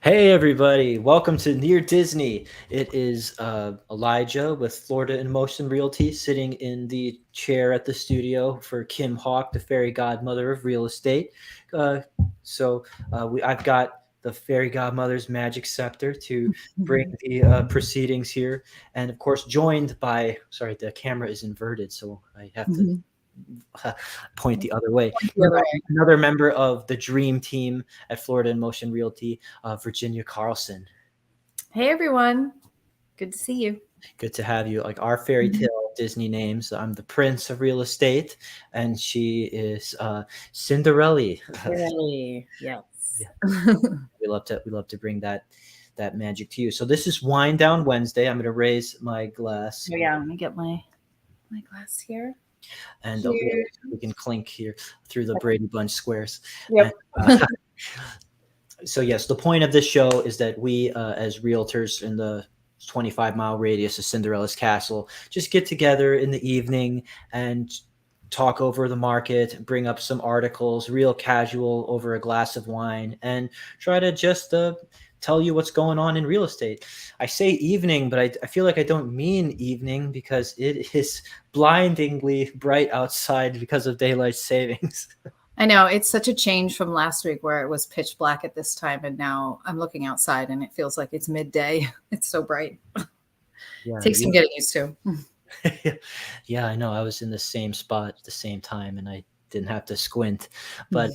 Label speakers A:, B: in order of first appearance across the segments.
A: Hey everybody, welcome to Near Disney. It is Elijah with Florida in Motion Realty sitting in the chair at the studio for Kim Hawk, the fairy godmother of real estate. Uh, I've got the fairy godmother's magic scepter to bring the proceedings here, and of course joined by, sorry, the camera is inverted, so I have to
B: Mhm.
A: point the other way.
B: The other way.
A: Another member of the dream team at Florida in Motion Realty, Virginia Carlson.
B: Hey everyone, good to see you.
A: Good to have you. Like our fairy tale Disney names, I'm the prince of real estate, and she is Cinderella.
B: Really? Yes.
A: Yeah, we love to bring that magic to you. So this is Wind Down Wednesday. I'm going to raise my glass,
B: Oh yeah, let me get my glass here.
A: and
B: Cheers.
A: we can clink here through the Brady Bunch squares. And,
B: Yep.
A: so yes, the point of this show is that we, as realtors in the 25-mile radius of Cinderella's castle, just get together in the evening and talk over the market, bring up some articles, real casual over a glass of wine, and try to just tell you what's going on in real estate. I say evening, but I feel like I don't mean evening because it is blindingly bright outside because of daylight savings.
B: I know it's such a change from last week where it was pitch black at this time, and now I'm looking outside and it feels like it's midday. It's so bright.
A: Yeah,
B: Takes some getting used to.
A: yeah, I know. I was in the same spot at the same time, and I didn't have to squint. But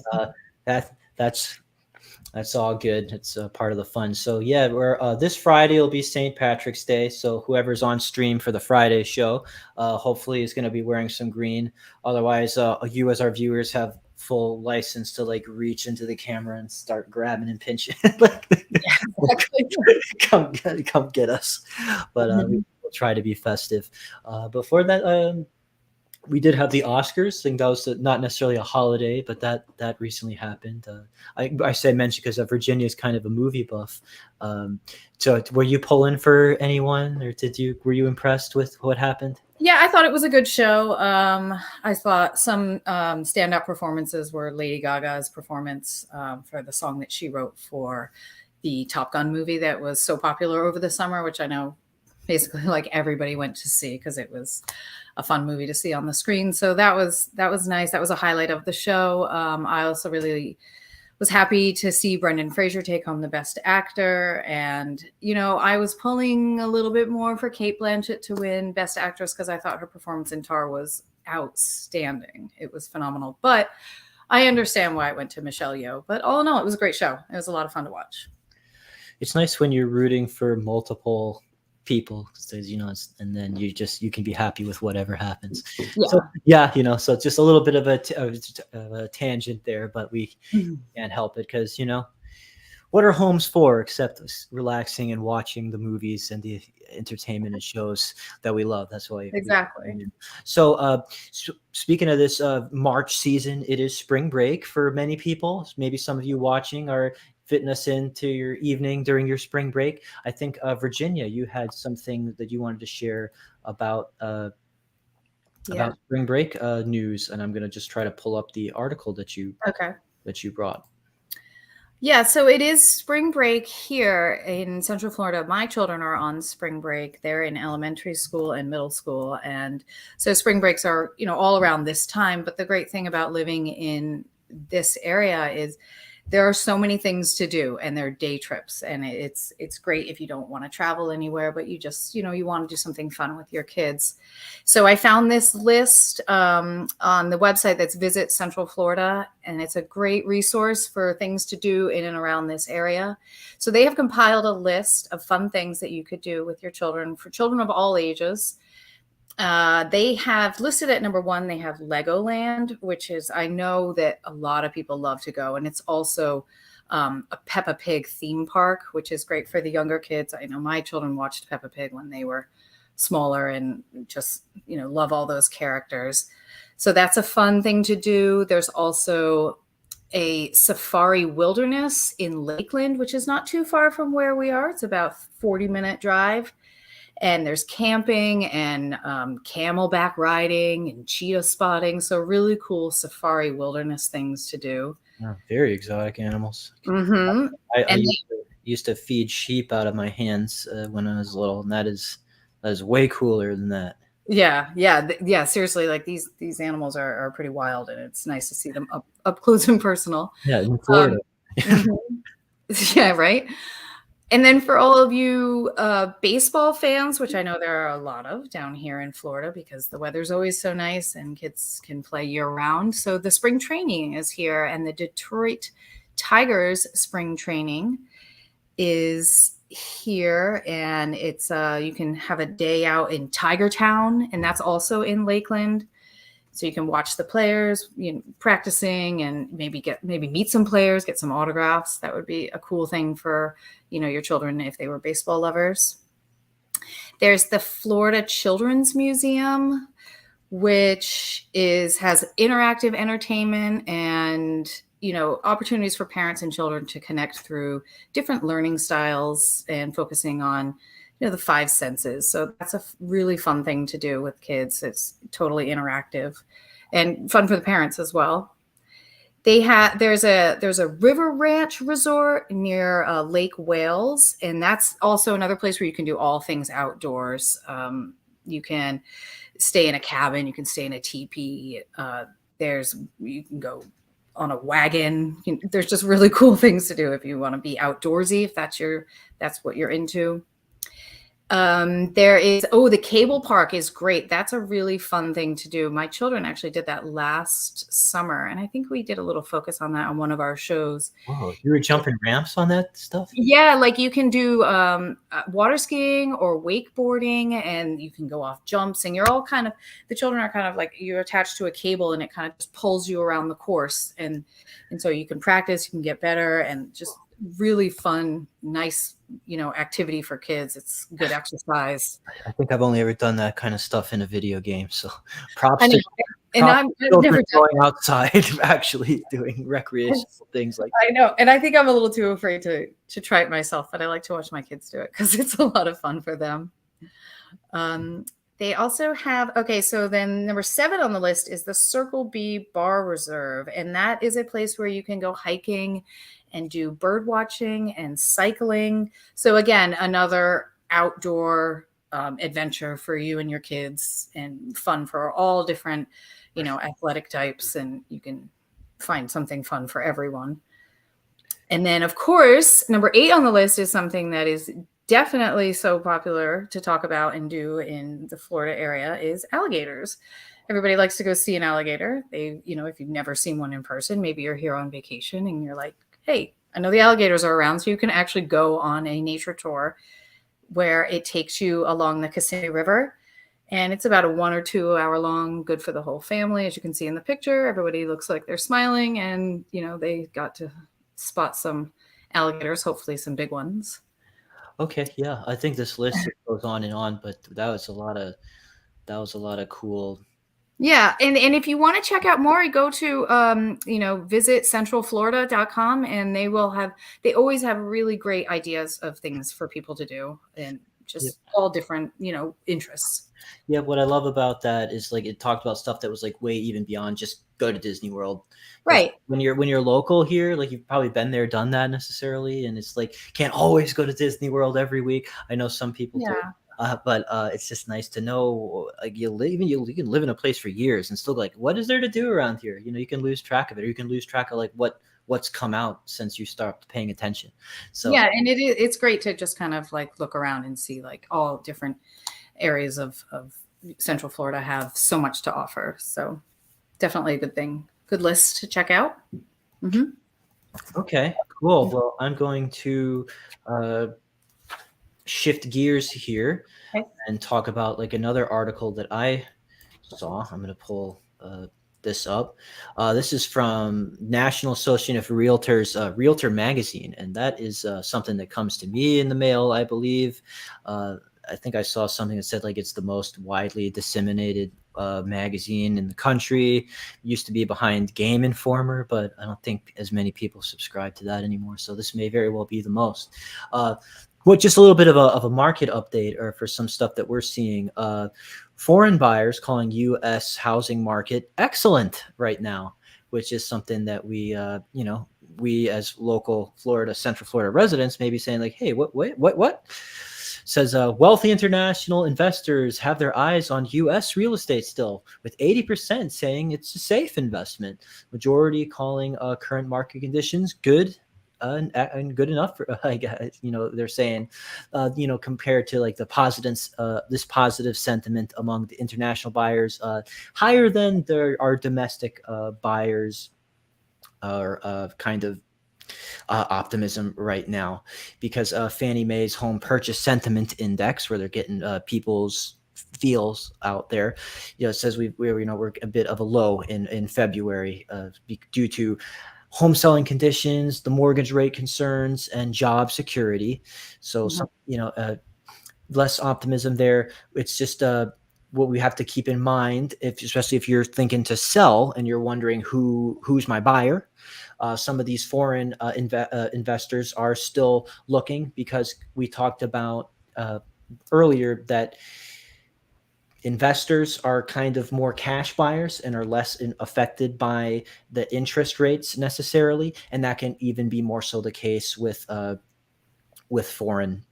A: that's all good. It's part of the fun. So yeah, we're this Friday will be St. Patrick's Day. So whoever's on stream for the Friday show, hopefully is going to be wearing some green. Otherwise, you as our viewers have full license to like reach into the camera and start grabbing and pinching. Like, come get us. But we'll try to be festive. Before that, we did have the Oscars. I think that was not necessarily a holiday, but that recently happened. I say mention because Virginia is kind of a movie buff. So were you pulling for anyone, or were you impressed with what happened?
B: Yeah, I thought it was a good show. I thought some standout performances were Lady Gaga's performance for the song that she wrote for the Top Gun movie that was so popular over the summer, which I know basically like everybody went to see because it was a fun movie to see on the screen. So that was nice. That was a highlight of the show. I also really was happy to see Brendan Fraser take home the Best Actor. And, you know, I was pulling a little bit more for Cate Blanchett to win Best Actress because I thought her performance in Tar was outstanding. It was phenomenal. But I understand why it went to Michelle Yeoh. But all in all, it was a great show. It was a lot of fun to watch.
A: It's nice when you're rooting for multiple people, you know, and then you can be happy with whatever happens.
B: Yeah.
A: So yeah, you know, so just a little bit of a tangent there, but we can't help it because, you know, what are homes for except relaxing and watching the movies and the entertainment and shows that we love? That's why
B: Exactly.
A: So speaking of this March season, it is spring break for many people. Maybe some of you watching are fitting us into your evening during your spring break. I think Virginia, you had something that you wanted to share about spring break news, and I'm going to just try to pull up the article that you brought.
B: Yeah, so it is spring break here in Central Florida. My children are on spring break. They're in elementary school and middle school. And so spring breaks are, you know, all around this time. But the great thing about living in this area is there are so many things to do, and they're day trips. And it's great if you don't want to travel anywhere, but you just, you know, you want to do something fun with your kids. So I found this list on the website that's Visit Central Florida, and it's a great resource for things to do in and around this area. So they have compiled a list of fun things that you could do with your children for children of all ages. They have listed at number one, they have Legoland, which is, I know that a lot of people love to go. And it's also a Peppa Pig theme park, which is great for the younger kids. I know my children watched Peppa Pig when they were smaller and just, you know, love all those characters. So that's a fun thing to do. There's also a safari wilderness in Lakeland, which is not too far from where we are. It's about 40-minute drive. And there's camping and camelback riding and cheetah spotting. So really cool safari wilderness things to do.
A: Oh, very exotic animals.
B: Mm-hmm.
A: used to feed sheep out of my hands when I was little, and that is way cooler than that.
B: Yeah. Seriously, like these animals are pretty wild, and it's nice to see them up close and personal.
A: Yeah, in Florida.
B: Um, mhm. Yeah, right. And then for all of you baseball fans, which I know there are a lot of down here in Florida because the weather's always so nice and kids can play year round. So the spring training is here, and the Detroit Tigers spring training is here, and it's you can have a day out in Tiger Town, and that's also in Lakeland. So you can watch the players, practicing, and maybe meet some players, get some autographs. That would be a cool thing for your children if they were baseball lovers. There's the Florida Children's Museum, which has interactive entertainment and opportunities for parents and children to connect through different learning styles and focusing on the five senses. So that's a really fun thing to do with kids. It's totally interactive and fun for the parents as well. There's a river ranch resort near Lake Wales, and that's also another place where you can do all things outdoors. You can stay in a cabin, you can stay in a teepee. You can go on a wagon. There's just really cool things to do if you want to be outdoorsy, if that's what you're into. There is, the cable park is great. That's a really fun thing to do. My children actually did that last summer, and I think we did a little focus on that on one of our shows.
A: Whoa, you were jumping ramps on that stuff?
B: Yeah, like you can do water skiing or wakeboarding, and you can go off jumps, and the children are kind of like you're attached to a cable, and it kind of just pulls you around the course, and so you can practice, you can get better, and just really fun, nice, activity for kids. It's good exercise.
A: I think I've only ever done that kind of stuff in a video game. So props
B: And
A: to
B: I've never done
A: going outside, actually doing recreational things like that.
B: I know. And I think I'm a little too afraid to try it myself, but I like to watch my kids do it because it's a lot of fun for them. They also have, so then number 7 on the list is the Circle B Bar Reserve. And that is a place where you can go hiking and do bird watching and cycling. So again, another outdoor adventure for you and your kids, and fun for all different, athletic types, and you can find something fun for everyone. And then of course, number 8 on the list is something that is definitely so popular to talk about and do in the Florida area is alligators. Everybody likes to go see an alligator. If you've never seen one in person, maybe you're here on vacation and you're like, hey, I know the alligators are around. So you can actually go on a nature tour where it takes you along the Kissimmee River. And it's about a 1 or 2 hour long, good for the whole family. As you can see in the picture, everybody looks like they're smiling, and, they got to spot some alligators, hopefully some big ones.
A: Okay, yeah, I think this list goes on and on, but that was a lot of cool.
B: Yeah, and if you want to check out more, go to visit centralflorida.com, and they always have really great ideas of things for people to do, and just all different interests.
A: Yeah, what I love about that is like it talked about stuff that was like way even beyond just go to Disney World.
B: Right.
A: When you're local here, like you've probably been there, done that necessarily, and it's like can't always go to Disney World every week. I know some people do. But it's just nice to know, like you can live in a place for years and still like, what is there to do around here? You can lose track of it, or you can lose track of like what's come out since you stopped paying attention. So
B: yeah, and it's great to just kind of like look around and see like all different areas of Central Florida have so much to offer. So definitely a good list to check out. Mm-hmm.
A: Okay, cool. Well, I'm going to shift gears here and talk about like another article that I saw. I'm going to pull this up. This is from National Association of Realtors, Realtor Magazine, and that is something that comes to me in the mail, I believe. I think I saw something that said like it's the most widely disseminated magazine in the country. It used to be behind Game Informer, but I don't think as many people subscribe to that anymore. So this may very well be the most. Just a little bit of a market update, or for some stuff that we're seeing. Foreign buyers calling U.S. housing market excellent right now, which is something that we we as local Central Florida residents may be saying like, hey, what? Says wealthy international investors have their eyes on U.S. real estate still, with 80% saying it's a safe investment. Majority calling current market conditions good and good enough for I guess they're saying compared to like the positives this positive sentiment among the international buyers higher than there are domestic buyers are kind of optimism right now because Fannie Mae's home purchase sentiment index, where they're getting people's feels out there, says we're a bit of a low in February due to home selling conditions, the mortgage rate concerns, and job security. So
B: Mhm.
A: some less optimism there. It's just what we have to keep in mind, especially if you're thinking to sell and you're wondering who's my buyer. Some of these foreign investors are still looking because we talked about earlier that investors are kind of more cash buyers and are less affected by the interest rates necessarily, and that can even be more so the case with foreign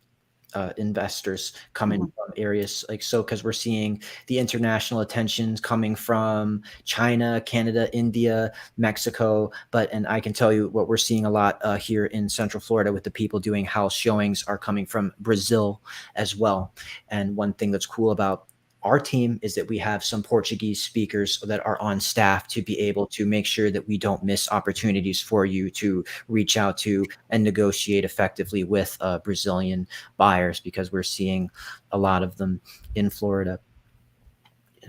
A: investors coming
B: Mhm.
A: from areas like so because we're seeing the international attentions coming from China, Canada, India, Mexico, and I can tell you what we're seeing a lot here in Central Florida with the people doing house showings are coming from Brazil as well. And one thing that's cool about our team is that we have some Portuguese speakers that are on staff to be able to make sure that we don't miss opportunities for you to reach out to and negotiate effectively with Brazilian buyers because we're seeing a lot of them in Florida.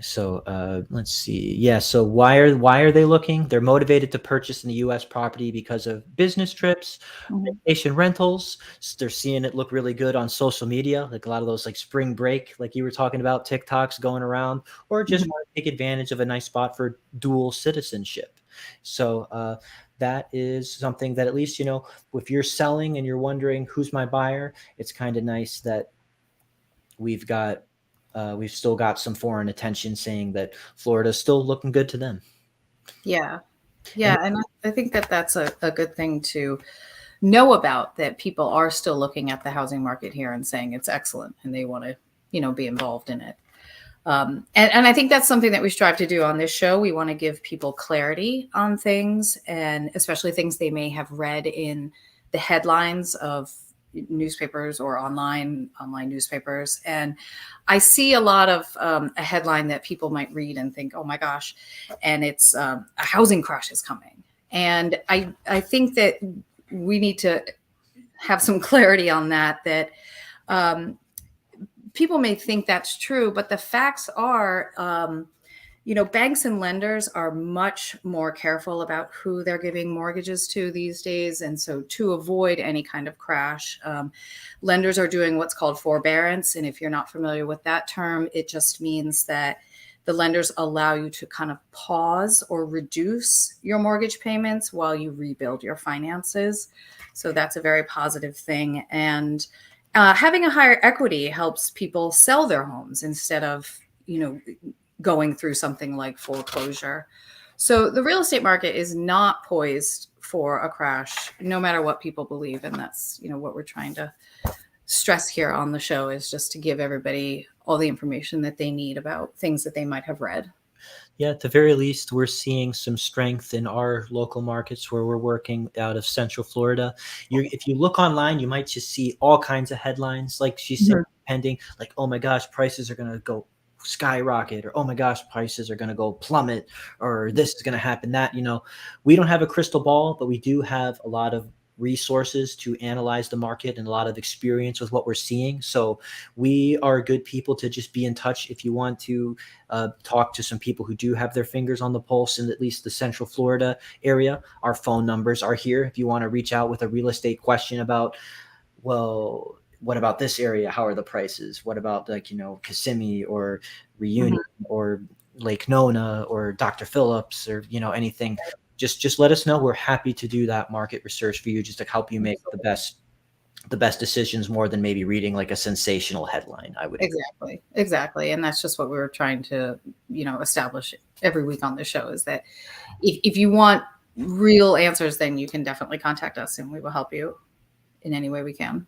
A: So let's see. Yeah. So why are they looking? They're motivated to purchase in the U.S. property because of business trips,
B: Mhm.
A: vacation rentals. They're seeing it look really good on social media, like a lot of those like spring break, like you were talking about, TikToks going around, or just
B: Mhm.
A: want to take advantage of a nice spot for dual citizenship. So that is something that at least if you're selling and you're wondering who's my buyer, it's kind of nice that we've got we've still got some foreign attention saying that Florida's still looking good to them.
B: Yeah.
A: And
B: Yeah. And I think that that's a good thing to know about, that people are still looking at the housing market here and saying it's excellent and they want to, be involved in it. And I think that's something that we strive to do on this show. We want to give people clarity on things, and especially things they may have read in the headlines of newspapers or online newspapers. And I see a lot of a headline that people might read and think, "Oh my gosh," and it's a housing crash is coming. And I think that we need to have some clarity on that. That um, people may think that's true, but the facts are, banks and lenders are much more careful about who they're giving mortgages to these days. And so, to avoid any kind of crash, lenders are doing what's called forbearance. And if you're not familiar with that term, it just means that the lenders allow you to kind of pause or reduce your mortgage payments while you rebuild your finances. So that's a very positive thing. And having a higher equity helps people sell their homes instead of, going through something like foreclosure. So the real estate market is not poised for a crash, no matter what people believe. And that's, what we're trying to stress here on the show, is just to give everybody all the information that they need about things that they might have read.
A: yeah, at the very least, we're seeing some strength in our local markets where we're working out of Central Florida. If you look online, you might just see all kinds of headlines, like she said,
B: Mhm.
A: pending, like, oh my gosh, prices are going to go skyrocket, or oh my gosh, prices are going to go plummet, or this is going to happen, that, we don't have a crystal ball, but we do have a lot of resources to analyze the market and a lot of experience with what we're seeing. So we are good people to just be in touch if you want to talk to some people who do have their fingers on the pulse in at least the Central Florida area. Our phone numbers are here if you want to reach out with a real estate question about, well, what about this area? How are the prices? What about Kissimmee or
B: Mhm.
A: Reunion or Lake Nona or Dr. Phillips or anything? Just let us know. We're happy to do that market research for you, just to help you make the best decisions more than maybe reading like a sensational headline. I would agree.
B: Exactly. Exactly. And that's just what we were trying to, establish every week on the show, is that if you want real answers, then you can definitely contact us and we will help you in any way we can.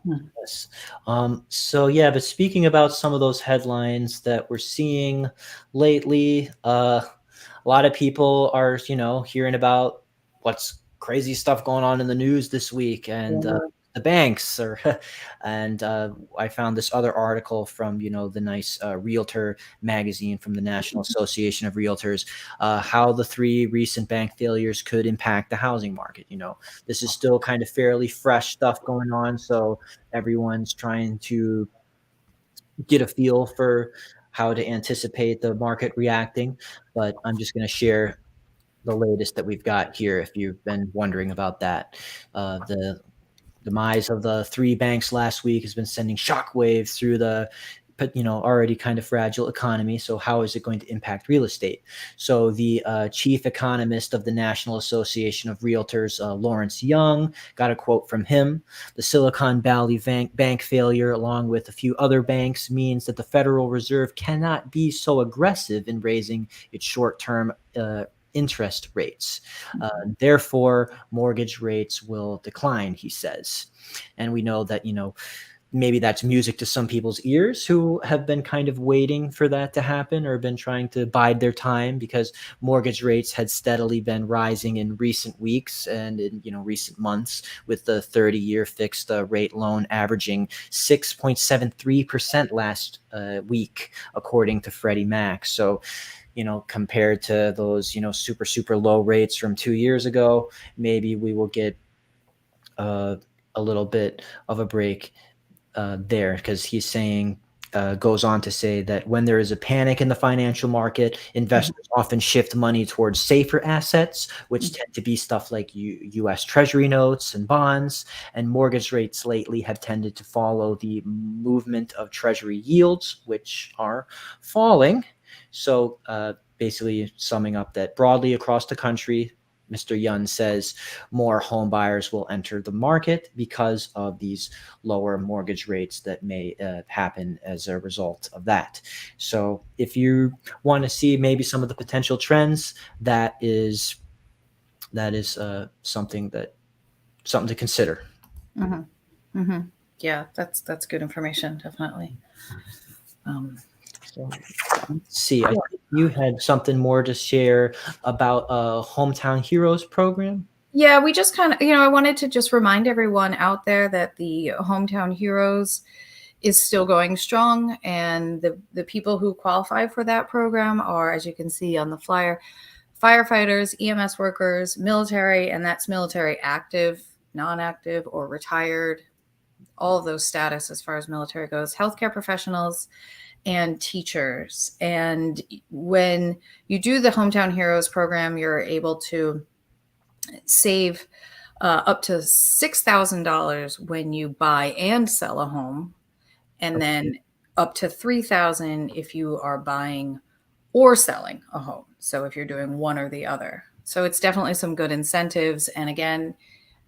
A: Yes. So yeah, but speaking about some of those headlines that we're seeing lately, a lot of people are, hearing about what's crazy stuff going on in the news this week, and
B: Yeah.
A: the banks are, and I found this other article from, the nice Realtor magazine from the National Association of Realtors, how the three recent bank failures could impact the housing market. This is still kind of fairly fresh stuff going on, so everyone's trying to get a feel for how to anticipate the market reacting. But I'm just going to share the latest that we've got here if you've been wondering about that. The demise of the three banks last week has been sending shockwaves through the already kind of fragile economy. So how is it going to impact real estate? So the chief economist of the National Association of Realtors, Lawrence Young, got a quote from him. The Silicon Valley bank failure, along with a few other banks, means that the Federal Reserve cannot be so aggressive in raising its short-term interest rates. Therefore, mortgage rates will decline, he says. And we know that, maybe that's music to some people's ears who have been kind of waiting for that to happen or been trying to bide their time, because mortgage rates had steadily been rising in recent weeks and in recent months, with the 30-year fixed rate loan averaging 6.73% last week, according to Freddie Mac. So compared to those super low rates from 2 years ago, maybe we will get a little bit of a break there, because he's saying, goes on to say that when there is a panic in the financial market, investors often shift money towards safer assets, which tend to be stuff like U.S. Treasury notes and bonds. And mortgage rates lately have tended to follow the movement of Treasury yields, which are falling. So basically summing up that broadly across the country, Mr. Yun says more home buyers will enter the market because of these lower mortgage rates that may happen as a result of that. So if you want to see maybe some of the potential trends, that is something to consider.
B: Mm-hmm. Mm-hmm. Yeah, that's good information, definitely.
A: So let's see. I think you had something more to share about a Hometown Heroes program.
B: Yeah, we just kind of, I wanted to just remind everyone out there that the Hometown Heroes is still going strong, and the people who qualify for that program are, as you can see on the flyer, firefighters, EMS workers, military, and that's military active, non-active, or retired, all of those status as far as military goes, healthcare professionals, and teachers. And when you do the Hometown Heroes program, you're able to save up to $6,000 when you buy and sell a home, and then up to $3,000 if you are buying or selling a home. So if you're doing one or the other. So it's definitely some good incentives. And again,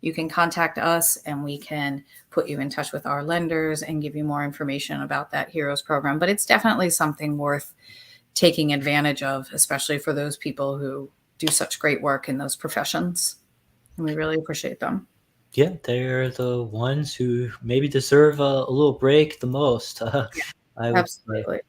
B: you can contact us and we can put you in touch with our lenders and give you more information about that Heroes program. But it's definitely something worth taking advantage of, especially for those people who do such great work in those professions. And we really appreciate them.
A: Yeah, they're the ones who maybe deserve a little break the most. I would say.
B: Absolutely.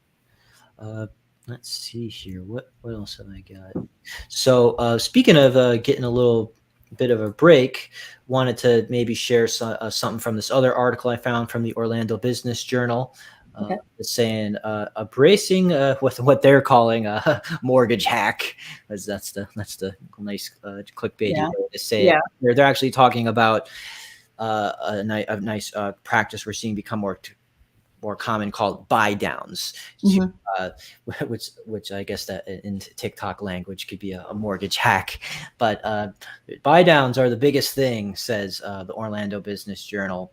A: Uh, let's see here. What else have I got? So speaking of getting a little bit of a break, wanted to maybe share something from this other article I found from the Orlando Business Journal.
B: Okay.
A: It's saying bracing with what they're calling a mortgage hack, because that's the nice clickbaity
B: Yeah.
A: way to say
B: Yeah.
A: it. They're actually talking about a nice practice we're seeing become more common, called buy downs,
B: Mhm.
A: which I guess that in TikTok language could be a mortgage hack. But buy downs are the biggest thing, says the Orlando Business Journal.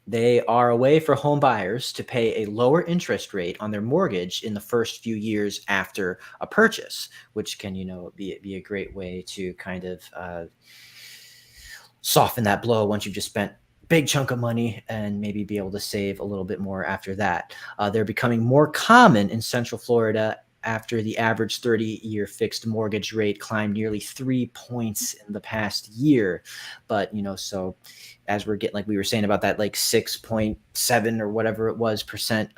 A: They are a way for home buyers to pay a lower interest rate on their mortgage in the first few years after a purchase, which can, be a great way to kind of soften that blow once you've just spent a big chunk of money, and maybe be able to save a little bit more after that. They're becoming more common in Central Florida after the average 30-year fixed mortgage rate climbed nearly 3 points in the past year. But, so as we're getting, like we were saying about that, like 6.7 or whatever it was percent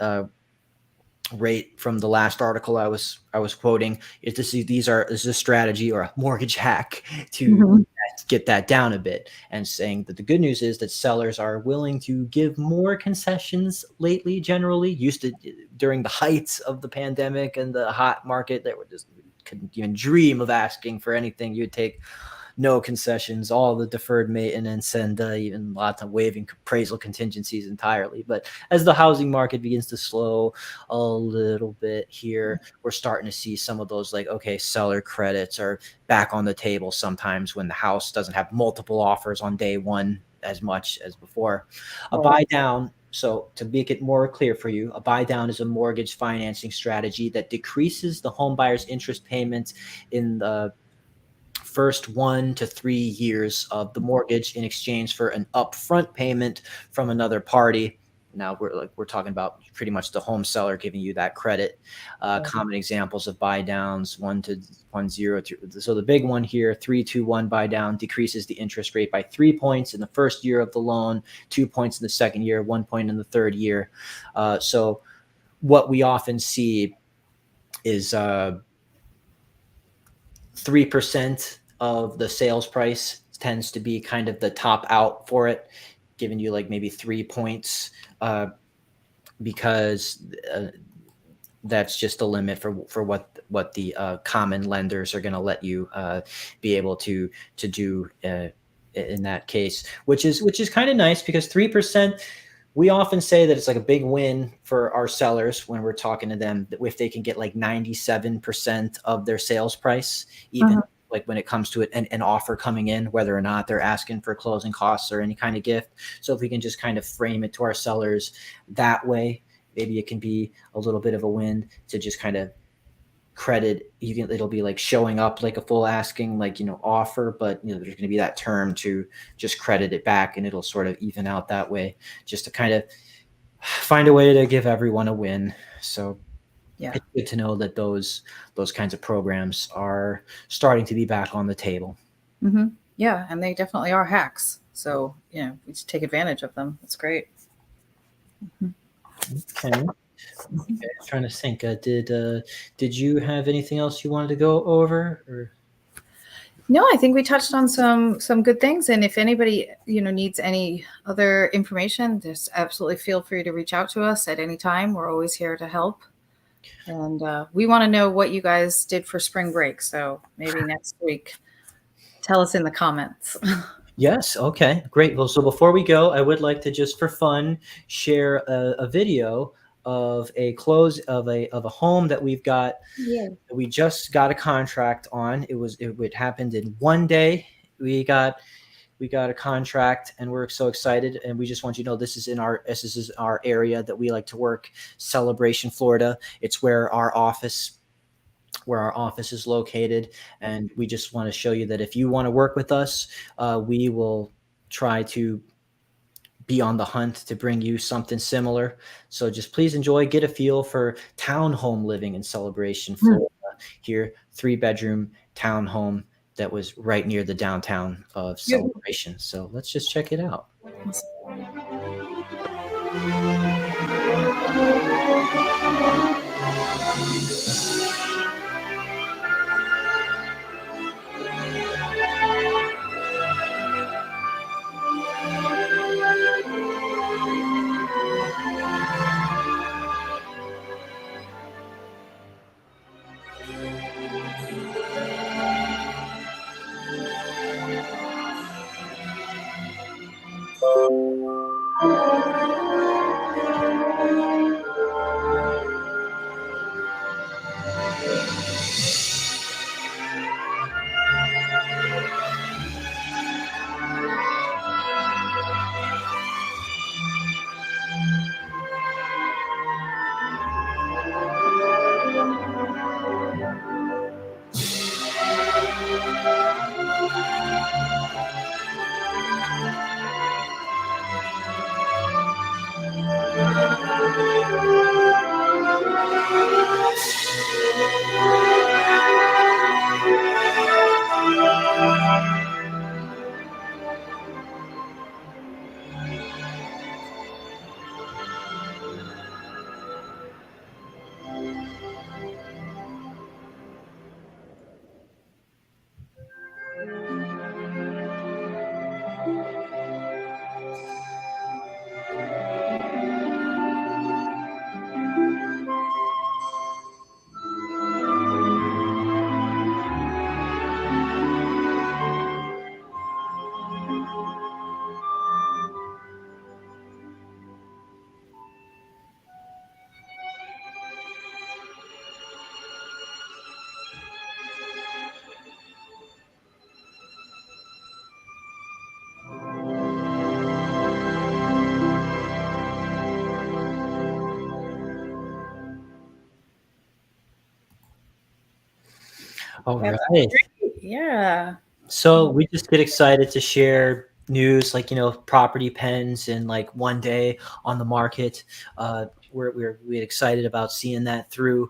A: rate from the last article I was quoting, this is a strategy or a mortgage hack to
B: Mhm.
A: get that down a bit, and saying that the good news is that sellers are willing to give more concessions lately. Generally, used to, during the heights of the pandemic and the hot market, that were just couldn't even dream of asking for anything. You'd take no concessions, all the deferred maintenance, and even lots of waiving appraisal contingencies entirely. But as the housing market begins to slow a little bit here, we're starting to see some of those, like, okay, seller credits are back on the table sometimes when the house doesn't have multiple offers on day one as much as before. A
B: Right.
A: buy down. So, to make it more clear for you, a buy down is a mortgage financing strategy that decreases the home buyer's interest payments in the first 1 to 3 years of the mortgage in exchange for an upfront payment from another party. Now we're talking about pretty much the home seller giving you that credit. Common examples of buy downs: 1 to 1 0. So the big one here, 3-2-1 buy down, decreases the interest rate by 3 points in the first year of the loan, 2 points in the second year, 1 point in the third year. So what we often see is 3% of the sales price tends to be kind of the top out for it, giving you like maybe 3 points, because that's just the limit for what the common lenders are going to let you be able to do in that case, which is kind of nice, because 3%, we often say that it's like a big win for our sellers when we're talking to them, that if they can get like 97% of their sales price, even
B: Mhm.
A: like when it comes to it, an offer coming in, whether or not they're asking for closing costs or any kind of gift. So if we can just kind of frame it to our sellers that way, maybe it can be a little bit of a win to just kind of credit. It'll be like showing up like a full asking, like, offer, but there's going to be that term to just credit it back, and it'll sort of even out that way, just to kind of find a way to give everyone a win. So
B: Yeah.
A: it's good to know that those kinds of programs are starting to be back on the table.
B: Yeah, and they definitely are hacks. So, we should take advantage of them. That's great.
A: Okay. Okay, trying to think. Did you have anything else you wanted to go over? Or
B: No, I think we touched on some good things. And if anybody, needs any other information, just absolutely feel free to reach out to us at any time. We're always here to help. And we want to know what you guys did for spring break. So maybe next week, tell us in the comments.
A: Yes. Okay. Great. Well, so before we go, I would like to, just for fun, share a video of a close of a home that we've got.
B: Yeah.
A: We just got a contract on. It happened in one day. We got we got a contract, and we're so excited. And we just want you to know, this is our area that we like to work, Celebration, Florida. It's where our office is located. And we just want to show you that if you want to work with us, we will try to be on the hunt to bring you something similar. So just please enjoy, get a feel for townhome living in Celebration, Florida. Here, 3-bedroom townhome that was right near the downtown of
B: Yeah.
A: Celebration. So let's just check it out. All
B: That's
A: right.
B: great. Yeah.
A: So we just get excited to share news like, property pens in like one day on the market. We're excited about seeing that through.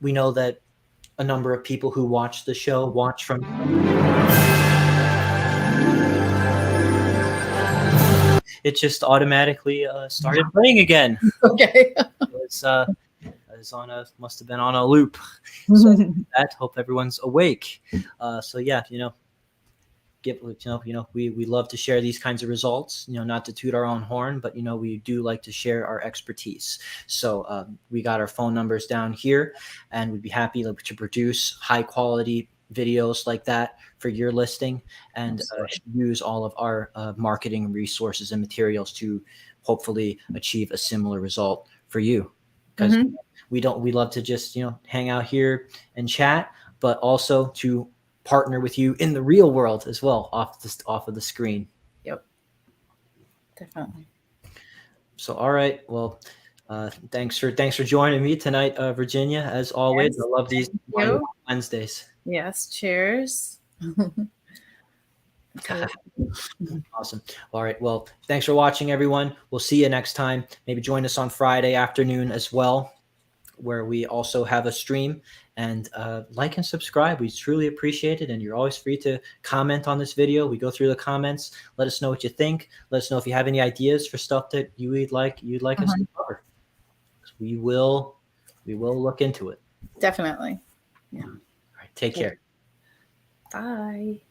A: We know that a number of people who watch the show watch from it just automatically started playing again.
B: Okay.
A: It was on a must have been on a loop. So that hope everyone's awake. So yeah, we love to share these kinds of results, not to toot our own horn, but we do like to share our expertise. So we got our phone numbers down here, and we'd be happy to produce high quality videos like that for your listing, and use all of our marketing resources and materials to hopefully achieve a similar result for you, because
B: Mhm.
A: we love to just hang out here and chat, but also to partner with you in the real world as well, off of the screen.
B: Yep. Definitely.
A: So all right, well, thanks for joining me tonight, Virginia. As always, I
B: Yes.
A: love these
B: Thank
A: wine
B: you.
A: Wednesdays.
B: Yes. Cheers. That's always
A: Awesome. All right, well, thanks for watching, everyone. We'll see you next time. Maybe join us on Friday afternoon as well, where we also have a stream. And like and subscribe. We truly appreciate it. And you're always free to comment on this video. We go through the comments. Let us know what you think. Let us know if you have any ideas for stuff that you'd like us to cover. We will look into it.
B: definitely. Yeah.
A: All right, take
B: Okay.
A: care.
B: Bye.